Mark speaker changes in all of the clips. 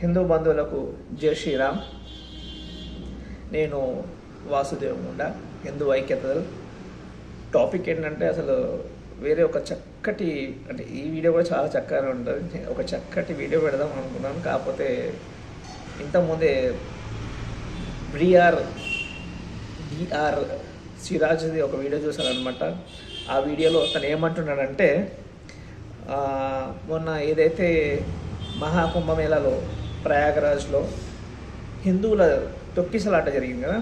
Speaker 1: హిందూ బంధువులకు జై శ్రీరామ్. నేను వాసుదేవ్ ముండా, హిందూ ఐక్యతలు. టాపిక్ ఏంటంటే అసలు వేరే ఒక చక్కటి, అంటే ఈ వీడియో కూడా చాలా చక్కగా ఉంటుంది. ఒక చక్కటి వీడియో పెడదాం అనుకున్నాను, కాకపోతే ఇంతకుముందే బిఆర్ సిరాజ్ది ఒక వీడియో చూశాను అనమాట. ఆ వీడియోలో తను ఏమంటున్నాడంటే, మొన్న ఏదైతే మహాకుంభమేళాలో ప్రయాగరాజ్లో హిందువుల తొక్కిసలాట జరిగింది కదా,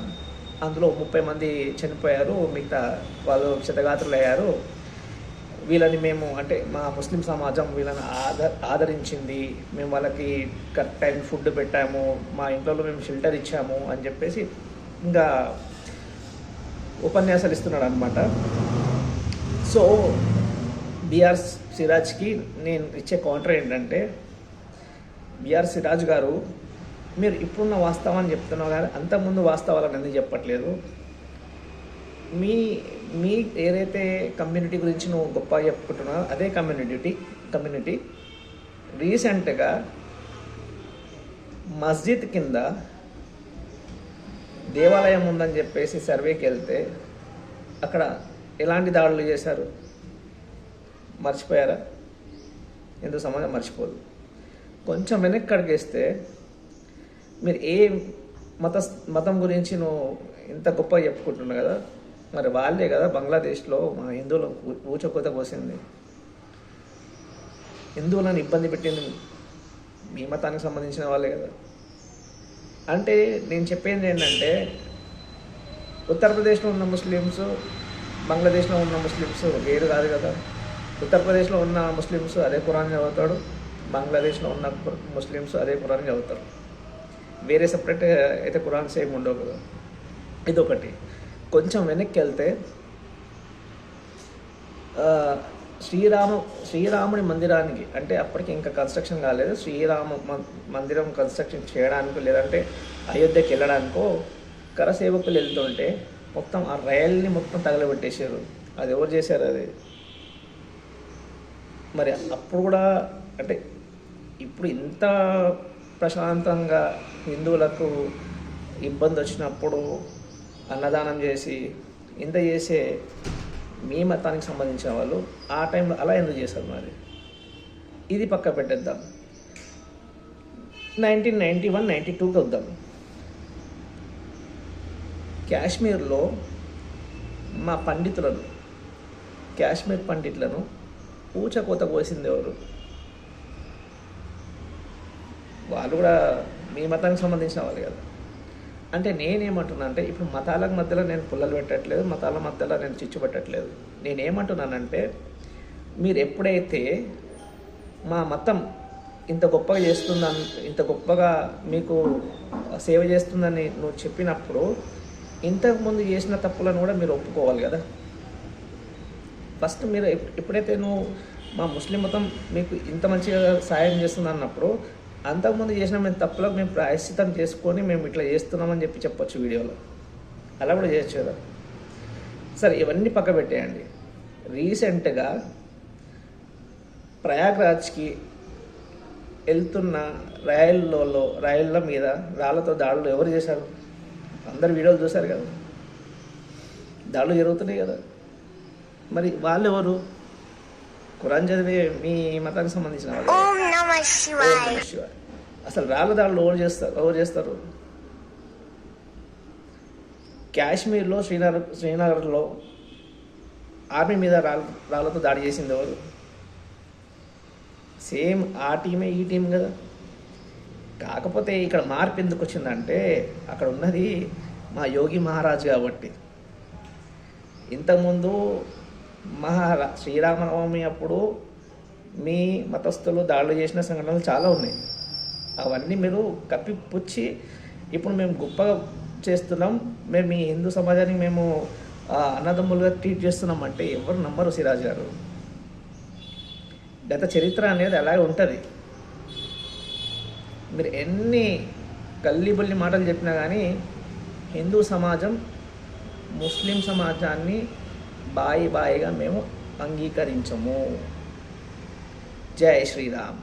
Speaker 1: అందులో 30 మంది చనిపోయారు, మిగతా వాళ్ళు క్షతగాత్రులు అయ్యారు. వీళ్ళని మేము, అంటే మా ముస్లిం సమాజం వీళ్ళని ఆదరించింది, మేము వాళ్ళకి కరెక్ట్ టైం ఫుడ్ పెట్టాము, మా ఇంట్లో మేము షెల్టర్ ఇచ్చాము అని చెప్పేసి ఇంకా ఉపన్యాసాలు ఇస్తున్నాడు అనమాట. సో బిఆర్ సిరాజ్కి నేను ఇచ్చే కౌంటర్ ఏంటంటే, బిఆర్ సిరాజ్ గారు, మీరు ఇప్పుడున్న వాస్తవాన్ని చెప్తున్నావు కానీ అంతకుముందు వాస్తవాలను ఎందుకు చెప్పట్లేదు? మీ ఏదైతే కమ్యూనిటీ గురించి నువ్వు గొప్పగా చెప్పుకుంటున్నావు, అదే కమ్యూనిటీ రీసెంట్గా మస్జిద్ కింద దేవాలయం ఉందని చెప్పేసి సర్వేకి వెళ్తే అక్కడ ఎలాంటి దాడులు చేశారు? మర్చిపోయారా? ఎందుకు సమాజం మర్చిపోదు. కొంచెం వెనక్కి అడిగేస్తే మీరు ఏ మతం గురించి నువ్వు ఇంత గొప్పగా చెప్పుకుంటున్నావు కదా, మరి వాళ్ళే కదా బంగ్లాదేశ్లో మా హిందువులు ఊచకోత కోసింది, హిందువులను ఇబ్బంది పెట్టింది మీ మతానికి సంబంధించిన వాళ్ళే కదా. అంటే నేను చెప్పేది ఏంటంటే, ఉత్తరప్రదేశ్లో ఉన్న ముస్లిమ్స్ బంగ్లాదేశ్లో ఉన్న ముస్లిమ్స్ వేరు కాదు కదా. ఉత్తరప్రదేశ్లో ఉన్న ముస్లిమ్స్ అదే ఖురాన్ చదువుతాడు, బంగ్లాదేశ్లో ఉన్న ముస్లిమ్స్ అదే ఖురాన్ చదువుతారు. వేరే సపరేట్ అయితే ఖురాన్ సేమ్ ఉండవు కదా. ఇదొకటి. కొంచెం వెనక్కి వెళ్తే శ్రీరాముడి మందిరానికి, అంటే అప్పటికి ఇంకా కన్స్ట్రక్షన్ కాలేదు, శ్రీరామ మందిరం కన్స్ట్రక్షన్ చేయడానికి లేదంటే అయోధ్యకి వెళ్ళడానికో కరసేవకులు వెళ్తుంటే మొత్తం ఆ రైల్ని మొత్తం తగలబెట్టేశారు. అది ఎవరు చేశారు? అది మరి అప్పుడు కూడా, అంటే ఇప్పుడు ఇంత ప్రశాంతంగా హిందువులకు ఇబ్బంది వచ్చినప్పుడు అన్నదానం చేసి ఇంత చేసే మీ మతానికి సంబంధించిన వాళ్ళు ఆ టైంలో అలా ఎందుకు చేశారు? మరి ఇది పక్క పెట్టేద్దాం. 1991-92కి వద్దాం. కాశ్మీర్లో మా కాశ్మీర్ పండితులను ఊచకోత కోసింది ఎవరు? వాళ్ళు కూడా మీ మతానికి సంబంధించిన వాళ్ళు కదా. అంటే నేనేమంటున్నా అంటే, ఇప్పుడు మతాల మధ్యలో నేను పుల్లలు పెట్టట్లేదు, మతాల మధ్యలో నేను చిచ్చు పెట్టట్లేదు. నేనేమంటున్నానంటే, మీరు ఎప్పుడైతే మా మతం ఇంత గొప్పగా చేస్తుందని, ఇంత గొప్పగా మీకు సేవ చేస్తుందని నువ్వు చెప్పినప్పుడు, ఇంతకుముందు చేసిన తప్పులను కూడా మీరు ఒప్పుకోవాలి కదా. ఫస్ట్ మీరు ఎప్పుడైతే నువ్వు మా ముస్లిం మతం మీకు ఇంత మంచిగా సాయం చేస్తుంది అన్నప్పుడు, అంతకుముందు చేసిన మేము తప్పులకు మేము ప్రాయశ్చితం చేసుకొని మేము ఇట్లా చేస్తున్నామని చెప్పొచ్చు వీడియోలో. అలా కూడా చేయొచ్చు కదా. సరే, ఇవన్నీ పక్క పెట్టేయండి. రీసెంట్గా ప్రయాగ్రాజ్కి వెళ్తున్న రైళ్ళ మీద రాళ్ళతో దాడులు ఎవరు చేశారు? అందరు వీడియోలు చూశారు కదా, దాడులు జరుగుతున్నాయి కదా. మరి వాళ్ళు ఎవరు? ఖురాన్ చదివే మీ మతానికి సంబంధించిన వాళ్ళు. అసలు రాళ్ళ దాడులు ఎవరు చేస్తారు? కాశ్మీర్లో శ్రీనగర్లో ఆర్మీ మీద రాళ్ళతో దాడి చేసింది ఎవరు? సేమ్ ఆ టీమే ఈ టీం కదా. కాకపోతే ఇక్కడ మార్పు ఎందుకు వచ్చిందంటే, అక్కడ ఉన్నది మా యోగి మహారాజ్ కాబట్టి. ఇంతకుముందు శ్రీరామనవమి అప్పుడు మీ మతస్థులు దాడులు చేసిన సంఘటనలు చాలా ఉన్నాయి. అవన్నీ మీరు కప్పిపుచ్చి ఇప్పుడు మేము గొప్పగా చేస్తున్నాం, మేము మీ హిందూ సమాజానికి మేము అన్నదమ్ములుగా ట్రీట్ చేస్తున్నాం అంటే ఎవరు నమ్మరు సిరాజ్ గారు. గత చరిత్ర అనేది అలాగే ఉంటుంది. మీరు ఎన్ని కల్లిబుల్లి మాటలు చెప్పినా కానీ హిందూ సమాజం ముస్లిం సమాజాన్ని బాయిగా మేము అంగీకరించము. జై శ్రీరామ్.